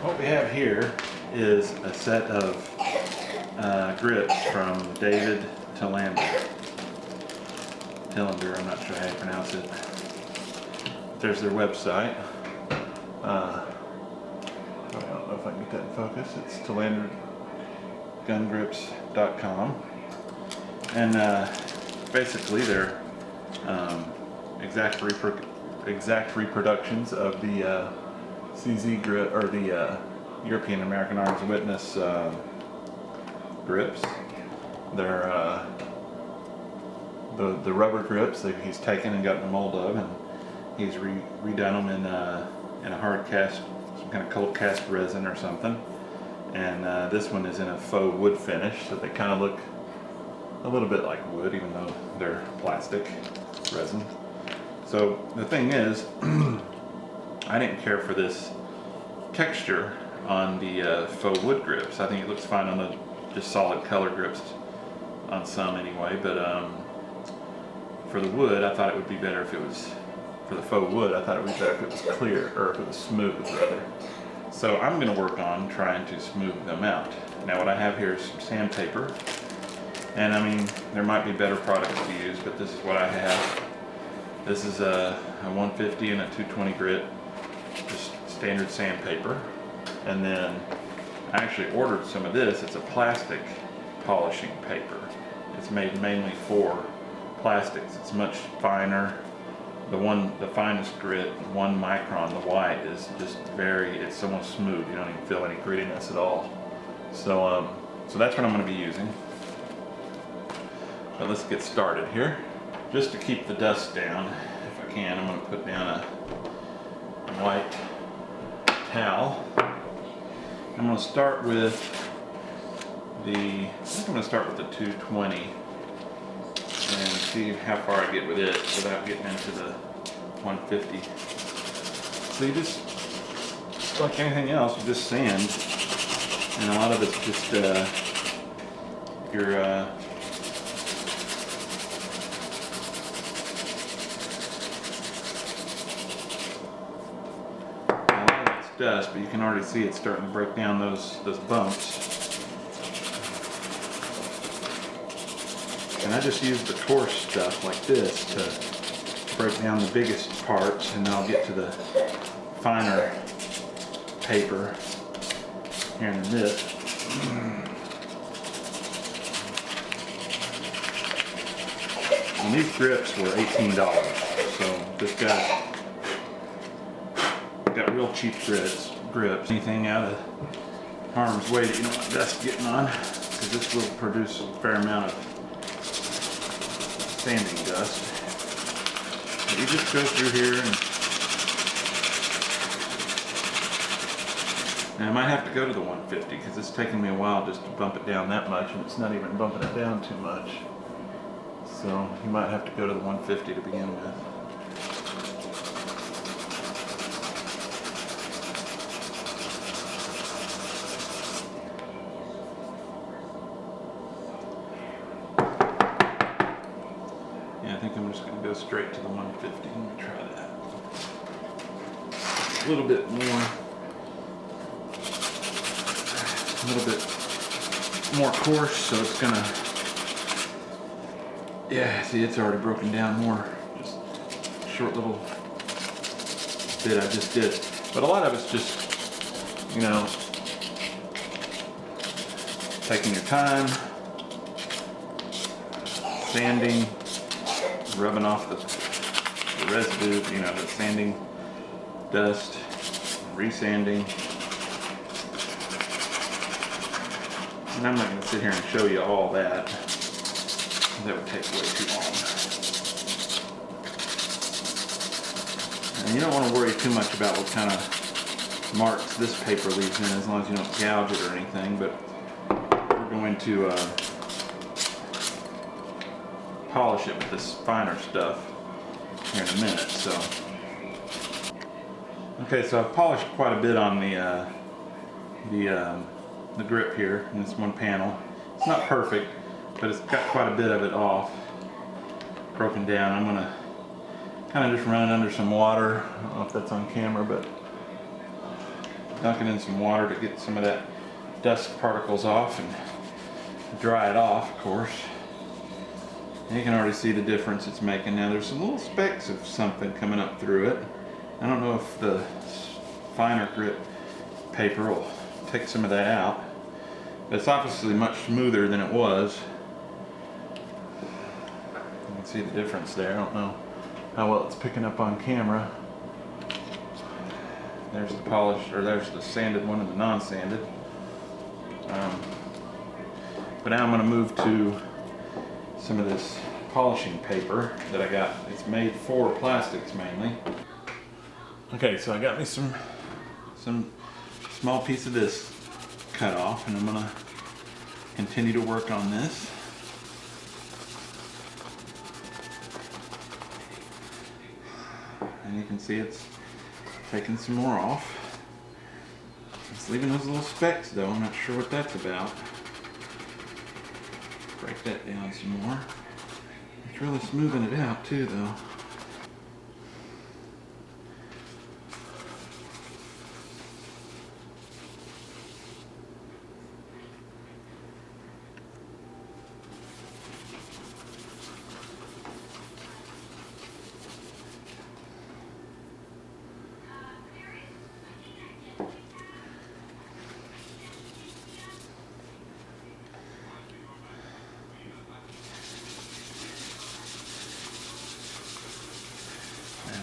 What we have here is a set of grips from David Tillander. I'm not sure how you pronounce it. There's their website. I don't know if I can get that in focus. It's tillandergungrips.com. And basically they're exact reproductions of the CZ grip, or the European American Arms Witness grips. They're the rubber grips that he's taken and gotten a mold of, and he's redone them in a hard cast, some kind of cold cast resin or something. And this one is in a faux wood finish, so they kind of look a little bit like wood, even though they're plastic resin. So the thing is, I didn't care for this texture on the faux wood grips. I think it looks fine on the just solid color grips on some anyway, but for the wood, I thought it would be better if it was, for the faux wood, I thought it would be better if it was clear, or if it was smooth rather. So I'm going to work on trying to smooth them out. Now what I have here is some sandpaper, and I mean, there might be better products to use, but this is what I have. This is a 150 and a 220 grit, just standard sandpaper. And then I actually ordered some of this. It's a plastic polishing paper. It's made mainly for plastics. It's much finer. The finest grit, 1 micron, the white, is just it's almost smooth. You don't even feel any grittiness at all. So that's what I'm going to be using. But let's get started here. Just to keep the dust down, if I can, I'm going to put down a white towel. I'm going to start with the 220 and see how far I get with it without getting into the 150. So you just, like anything else, you just sand, and a lot of it's just your dust, but you can already see it's starting to break down those bumps. And I just use the coarse stuff like this to break down the biggest parts, and then I'll get to the finer paper here in a bit. And these grips were $18, so this got real cheap grips. Anything out of harm's way that you don't want dust getting on, because this will produce a fair amount of sanding dust. But you just go through here, and I might have to go to the 150 because it's taking me a while just to bump it down that much, and it's not even bumping it down too much. So you might have to go to the 150 to begin with. I think I'm just going to go straight to the 150. Let me try that. A little bit more coarse, so it's going to, yeah, see, it's already broken down more. Just a short little bit I just did. But a lot of it's just, you know, taking your time, sanding, rubbing off the residue, you know, the sanding dust, resanding. And I'm not going to sit here and show you all that. That would take way too long. And you don't want to worry too much about what kind of marks this paper leaves in, as long as you don't gouge it or anything. But we're going to polish it with this finer stuff here in a minute. So, okay, so I've polished quite a bit on the grip here in this one panel. It's not perfect, but it's got quite a bit of it off, broken down. I'm gonna kind of just run it under some water. I don't know if that's on camera, but dunk it in some water to get some of that dust particles off and dry it off, of course. And you can already see the difference it's making. Now there's some little specks of something coming up through it. I don't know if the finer grit paper will take some of that out. But it's obviously much smoother than it was. You can see the difference there. I don't know how well it's picking up on camera. There's the polished, or there's the sanded one and the non-sanded. But now I'm going to move to some of this polishing paper that I got. It's made for plastics mainly. Okay, so I got me some small piece of this cut off, and I'm going to continue to work on this. And you can see it's taking some more off. It's leaving those little specks though. I'm not sure what that's about. Break that down some more. It's really smoothing it out too though.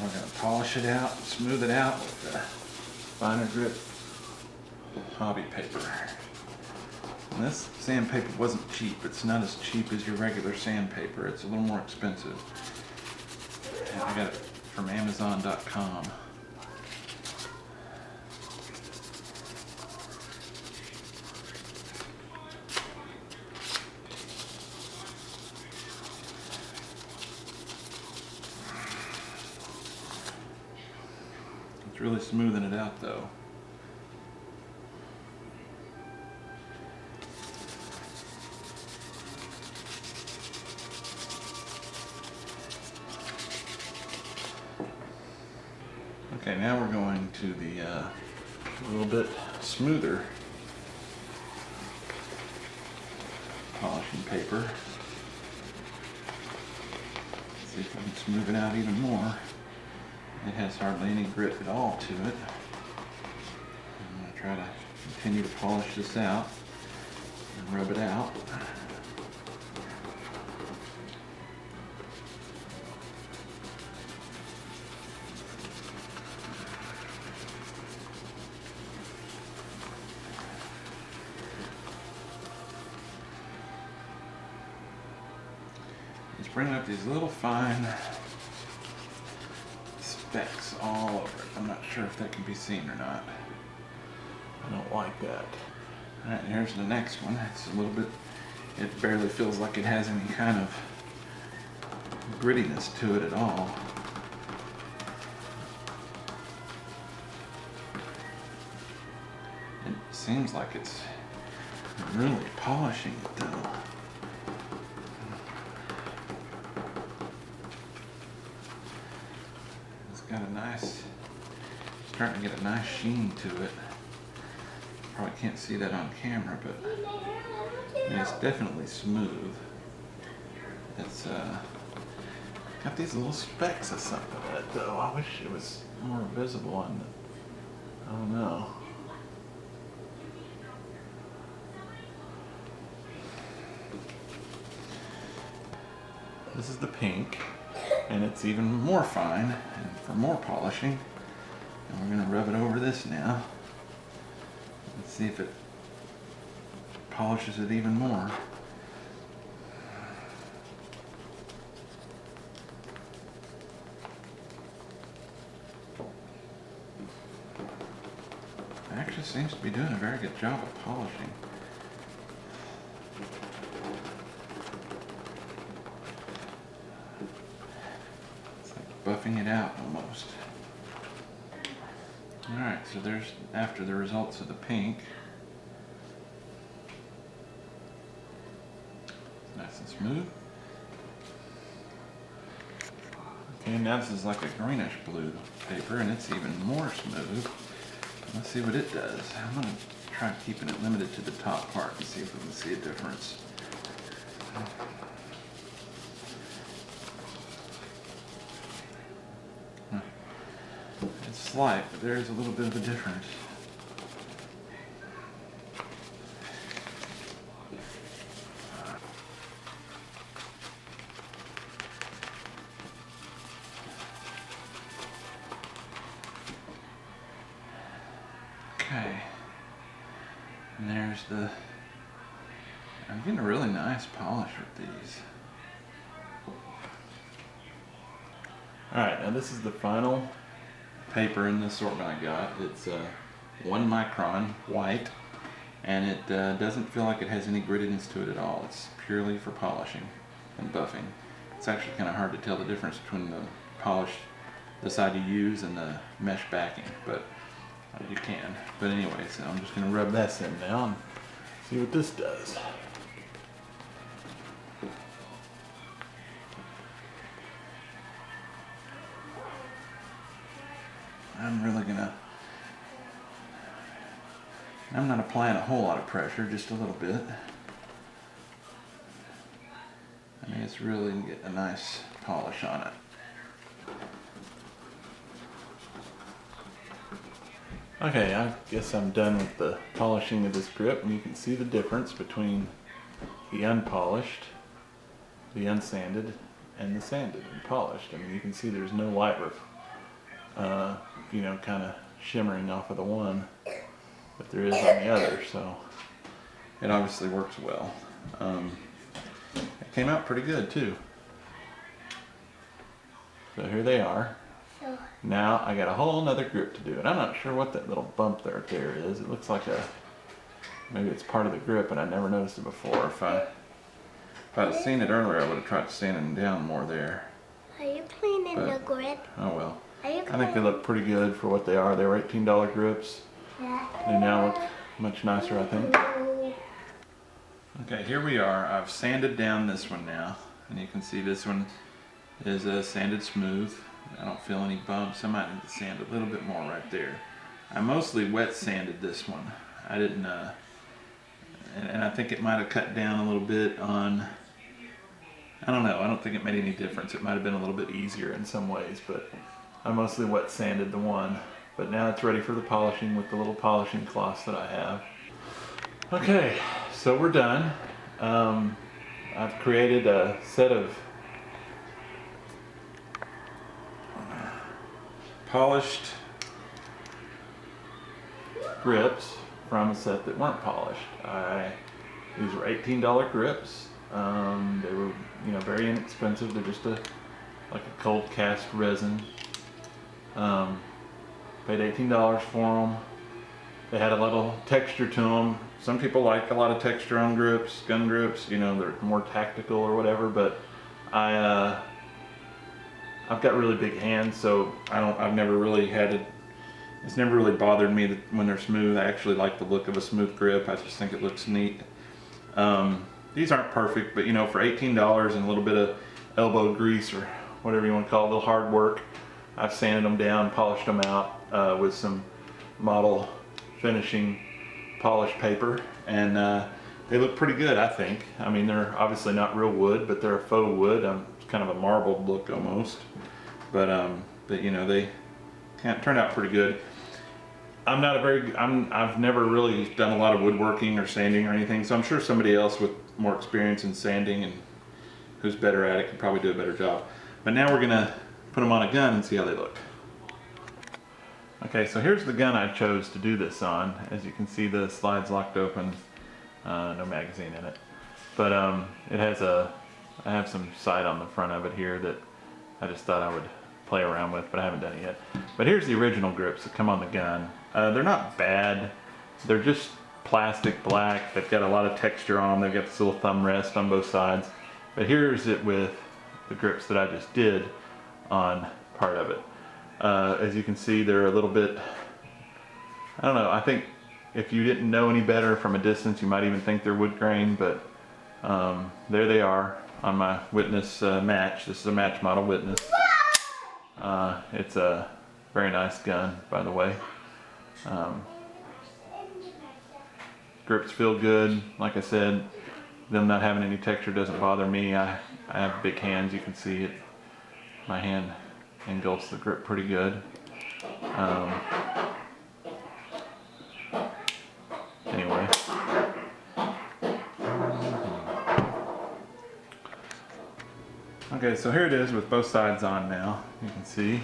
We're going to polish it out, smooth it out with the finer grit hobby paper. And this sandpaper wasn't cheap. It's not as cheap as your regular sandpaper. It's a little more expensive. And I got it from Amazon.com. It's really smoothing it out though. Okay, now we're going to the a little bit smoother polishing paper. Let's see if I can smooth it out even more. It has hardly any grit at all to it. I'm going to try to continue to polish this out and rub it out. It's bringing up these little fine specks all over it. I'm not sure if that can be seen or not. I don't like that. Alright, here's the next one. It's a little bit, it barely feels like it has any kind of grittiness to it at all. It seems like it's really polishing it though. Got a nice, starting to get a nice sheen to it. Probably can't see that on camera, but it's definitely smooth. It's got these little specks of something in it though. I wish it was more visible on the, I don't know. This is the pink. And it's even more fine and for more polishing. And we're going to rub it over this now. Let's see if it polishes it even more. It actually seems to be doing a very good job of polishing. Buffing it out almost. Alright, so there's after the results of the pink. It's nice and smooth. Okay, now this is like a greenish blue paper and it's even more smooth. Let's see what it does. I'm gonna try keeping it limited to the top part and see if we can see a difference. It's slight, but there's a little bit of a difference. Okay, and there's the, I'm getting a really nice polish with these. Alright, now this is the final paper in the assortment I got. It's 1 micron white, and it doesn't feel like it has any grittiness to it at all. It's purely for polishing and buffing. It's actually kind of hard to tell the difference between the polish, the side you use, and the mesh backing, but you can. But anyway, so I'm just going to rub this in now and see what this does. I'm not applying a whole lot of pressure, just a little bit. I mean, it's really getting a nice polish on it. Okay, I guess I'm done with the polishing of this grip, and you can see the difference between the unpolished, the unsanded, and the sanded and polished. I mean, you can see there's no light, you know, kind of shimmering off of the one, but there is on the other, so it obviously works well. It came out pretty good too. So here they are. Now I got a whole nother grip to do, and I'm not sure what that little bump there is. It looks like maybe it's part of the grip, and I never noticed it before. If I'd seen it earlier, I would have tried sanding down more there. Are you cleaning the grip? Oh well. I think they look pretty good for what they are. They were $18 grips. Yeah. They now look much nicer, I think. Okay, here we are. I've sanded down this one now, and you can see this one is sanded smooth. I don't feel any bumps. I might need to sand a little bit more right there. I mostly wet sanded this one. I didn't, and I think it might have cut down a little bit on, I don't know, I don't think it made any difference. It might have been a little bit easier in some ways, but I mostly wet sanded the one. But now it's ready for the polishing with the little polishing cloths that I have. Okay, so we're done. I've created a set of polished grips from a set that weren't polished. These were $18 grips. They were, you know, very inexpensive. They're just like a cold cast resin. Paid $18 for them. They had a little texture to them. Some people like a lot of texture on grips, gun grips. You know, they're more tactical or whatever. But I've got really big hands, so I've never really had it. It's never really bothered me that when they're smooth. I actually like the look of a smooth grip. I just think it looks neat. These aren't perfect, but you know, for $18 and a little bit of elbow grease or whatever you want to call it, a little hard work, I've sanded them down, polished them out with some model finishing polish paper, and they look pretty good, I think. I mean, they're obviously not real wood, but they're a faux wood. It's kind of a marbled look almost, but you know, they turned out pretty good. I've never really done a lot of woodworking or sanding or anything, so I'm sure somebody else with more experience in sanding and who's better at it could probably do a better job. But now we're gonna put them on a gun and see how they look. Okay, so here's the gun I chose to do this on. As you can see, the slide's locked open, no magazine in it. But I have some sight on the front of it here that I just thought I would play around with, but I haven't done it yet. But here's the original grips that come on the gun. They're not bad. They're just plastic black. They've got a lot of texture on them. They've got this little thumb rest on both sides. But here's it with the grips that I just did on part of it. As you can see, they're a little bit, I don't know, I think if you didn't know any better from a distance, you might even think they're wood grain, but there they are on my Witness match. This is a match model Witness. It's a very nice gun, by the way. Grips feel good. Like I said, them not having any texture doesn't bother me. I have big hands, you can see it. My hand engulfs the grip pretty good. Anyway. Okay, so here it is with both sides on now. You can see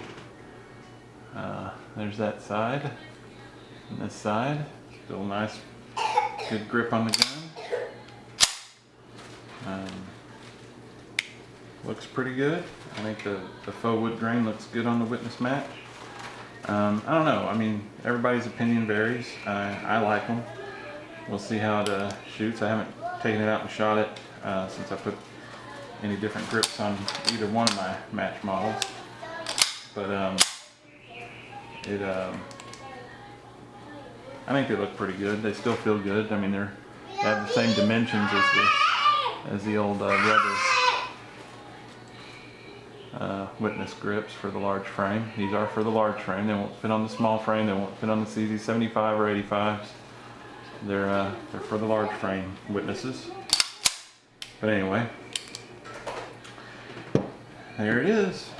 there's that side and this side. Still nice, good grip on the gun. Looks pretty good. I think the faux wood grain looks good on the witness match. I don't know. I mean, everybody's opinion varies. I like them. We'll see how it shoots. I haven't taken it out and shot it since I put any different grips on either one of my match models. But I think they look pretty good. They still feel good. I mean, they have the same dimensions as the old rubber witness grips for the large frame. These are for the large frame. They won't fit on the small frame. They won't fit on the CZ75 or 85s. They're for the large frame witnesses. But anyway, there it is.